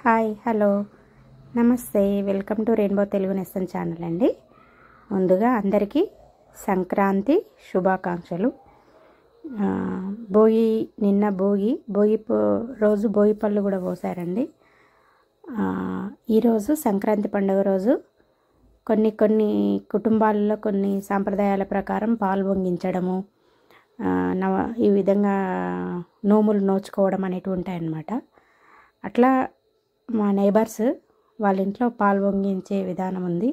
Hi hello నమస్తే welcome to rainbow Telugu నేస్తం channel అండి. ముందుగా అందరికీ సంక్రాంతి శుభాకాంక్షలు. నిన్న భోగి రోజు భోగి పళ్ళు కూడా పోసారండి. ఈరోజు సంక్రాంతి పండుగ రోజు కొన్ని కుటుంబాలలో కొన్ని సాంప్రదాయాల ప్రకారం పాలు పొంగించడము, ఈ విధంగా నోములు నోచుకోవడం అనేటివి ఉంటాయన్నమాట. అట్లా మా నైబర్స్ వాళ్ళ ఇంట్లో పాలు పొంగించే విధానం ఉంది,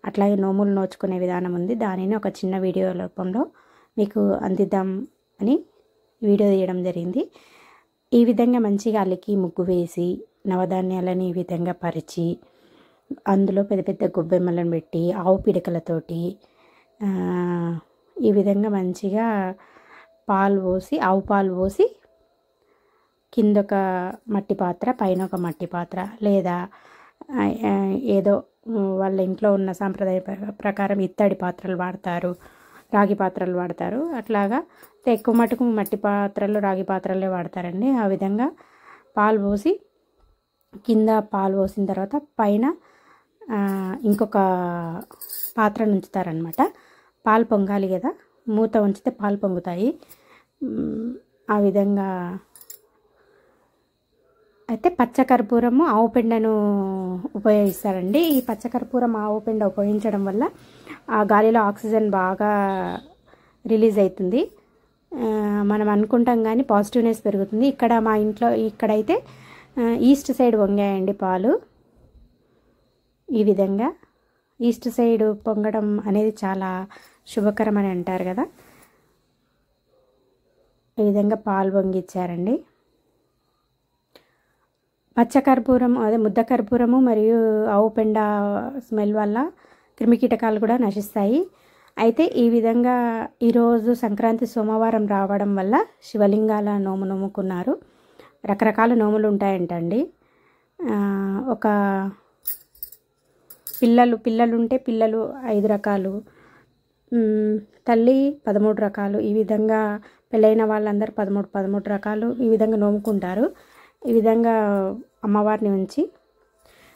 అట్లాగే నోములు నోచుకునే విధానం ఉంది. దానిని ఒక చిన్న వీడియో రూపంలో మీకు అందిద్దాం అని వీడియో తీయడం జరిగింది. ఈ విధంగా మంచిగా అలికి ముగ్గు వేసి నవధాన్యాలని ఈ విధంగా పరిచి అందులో పెద్ద పెద్ద గొబ్బెమ్మలను పెట్టి ఆవు పిడకలతోటి ఈ విధంగా మంచిగా ఆవు పాలు పోసి కింద ఒక మట్టి పాత్ర పైన ఒక మట్టి పాత్ర లేదా ఏదో వాళ్ళ ఇంట్లో ఉన్న సాంప్రదాయ ప్రకారం ఇత్తడి పాత్రలు వాడతారు, రాగి పాత్రలు వాడతారు. అట్లాగా ఎక్కువ మటుకు మట్టి పాత్రలు రాగి పాత్రలే వాడతారండి. ఆ విధంగా పాలు పోసి కింద పాలు పోసిన తర్వాత పైన ఇంకొక పాత్ర ఉంచుతారనమాట. పాలు పొంగాలి కదా, మూత ఉంచితే పాలు పొంగుతాయి. ఆ విధంగా అయితే పచ్చకర్పూరము ఆవు పెండను ఉపయోగిస్తారండి. ఈ పచ్చకర్పూరం ఆవు పెండ ఉపయోగించడం వల్ల ఆ గాలిలో ఆక్సిజన్ బాగా రిలీజ్ అవుతుంది. మనం అనుకుంటాం కానీ పాజిటివ్నెస్ పెరుగుతుంది. ఇక్కడ మా ఇంట్లో ఇక్కడైతే ఈస్ట్ సైడ్ పొంగాయండి పాలు. ఈ విధంగా ఈస్ట్ సైడ్ పొంగడం అనేది చాలా శుభకరం అని అంటారు కదా. ఈ విధంగా పాలు పొంగిచ్చారండి. పచ్చకర్పూరం అదే ముద్ద కర్పూరము మరియు ఆవు పెండ స్మెల్ వల్ల క్రిమికీటకాలు కూడా నశిస్తాయి. అయితే ఈ విధంగా ఈరోజు సంక్రాంతి సోమవారం రావడం వల్ల శివలింగాల నోము నోముకున్నారు. రకరకాల నోములు ఉంటాయంటండి. ఒక పిల్లలుంటే పిల్లలు 5 రకాలు, తల్లి 13 రకాలు, ఈ విధంగా పెళ్ళైన వాళ్ళందరూ 13 రకాలు ఈ విధంగా నోముకుంటారు. ఈ విధంగా అమ్మవారిని ఉంచి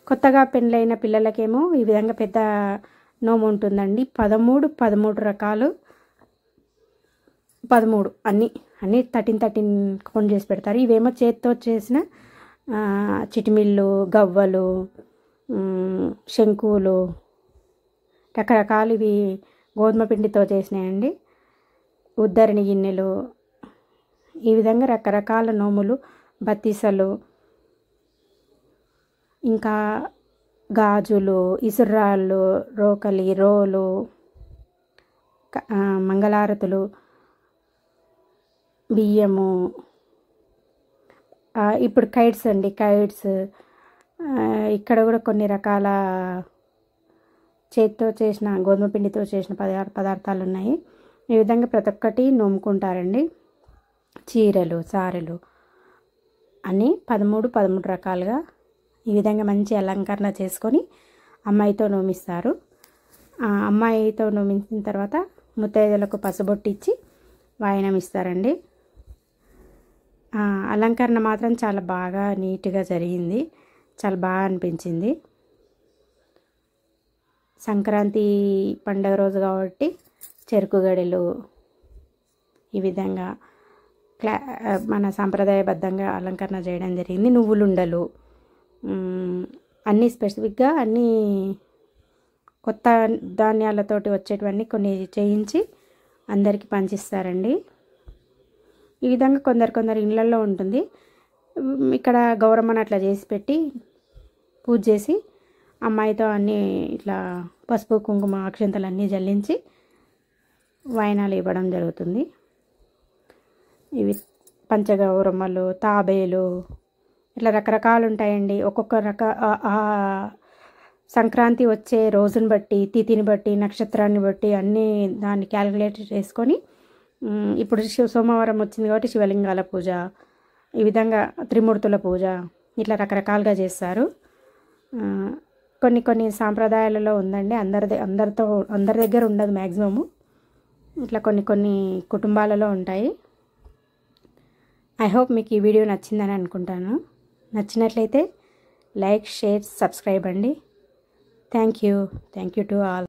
కొత్తగా పెళ్ళైన పిల్లలకేమో ఈ విధంగా పెద్ద నోము ఉంటుందండి. 13 రకాలు, 13 అన్నీ 13 కౌంట్ చేసి పెడతారు. ఇవేమో చేతితో చేసిన చిటిమిళ్ళు, గవ్వలు, శంకువులు, రకరకాలు ఇవి గోధుమ పిండితో చేసినాయండి. ఉద్దరణి గిన్నెలు, ఈ విధంగా రకరకాల నోములు, బతీసలు, ఇంకా గాజులు, ఇసురాళ్ళు, రోకలి, రోలు, మంగళారతులు, బియ్యము, ఇప్పుడు కైట్స్ అండి, ఇక్కడ కూడా కొన్ని రకాల చేతితో చేసిన గోధుమ పిండితో చేసిన పదార్థాలు ఉన్నాయి. ఈ విధంగా ప్రతి ఒక్కటి నోముకుంటారండి. చీరలు, సారెలు అని 13 రకాలుగా ఈ విధంగా మంచి అలంకరణ చేసుకొని అమ్మాయితో నోమిస్తారు. అమ్మాయితో నోమించిన తర్వాత ముత్తైదులకు పసుబొట్టిచ్చి వాయనం ఇస్తారండి. అలంకరణ మాత్రం చాలా బాగా నీట్గా జరిగింది, చాలా బాగా అనిపించింది. సంక్రాంతి పండుగ రోజు కాబట్టి చెరుకు గడెలు ఈ విధంగా మన సాంప్రదాయబద్ధంగా అలంకరణ చేయడం జరిగింది. నువ్వులుండలు అన్నీ స్పెసిఫిక్గా అన్నీ కొత్త ధాన్యాలతోటి వచ్చేటివన్నీ కొన్ని చేయించి అందరికీ పంచిస్తారండి. ఈ విధంగా కొందరు ఇళ్ళల్లో ఉంటుంది. ఇక్కడ గౌరమ్మని అట్లా చేసి పెట్టి పూజ చేసి అమ్మాయితో అన్నీ ఇట్లా పసుపు కుంకుమ అక్షంతలు అన్నీ జల్లించి వాయనాలు ఇవ్వడం జరుగుతుంది. ఇవి పంచగౌరమ్మలు, తాబేలు, ఇట్లా రకరకాలు ఉంటాయండి. ఒక్కొక్క సంక్రాంతి వచ్చే రోజుని బట్టి, తిథిని బట్టి, నక్షత్రాన్ని బట్టి అన్నీ దాన్ని క్యాలిక్యులేట్ చేసుకొని ఇప్పుడు సోమవారం వచ్చింది కాబట్టి శివలింగాల పూజ, ఈ విధంగా త్రిమూర్తుల పూజ, ఇట్లా రకరకాలుగా చేస్తారు. కొన్ని సాంప్రదాయాలలో ఉందండి, అందరి దగ్గర ఉండదు మ్యాక్సిమము. ఇట్లా కొన్ని కుటుంబాలలో ఉంటాయి. ఐ హోప్ మీకు ఈ వీడియో నచ్చిందని అనుకుంటాను. నచ్చినట్లయితే లైక్, షేర్, సబ్స్క్రైబ్ అండి. Thank you to all.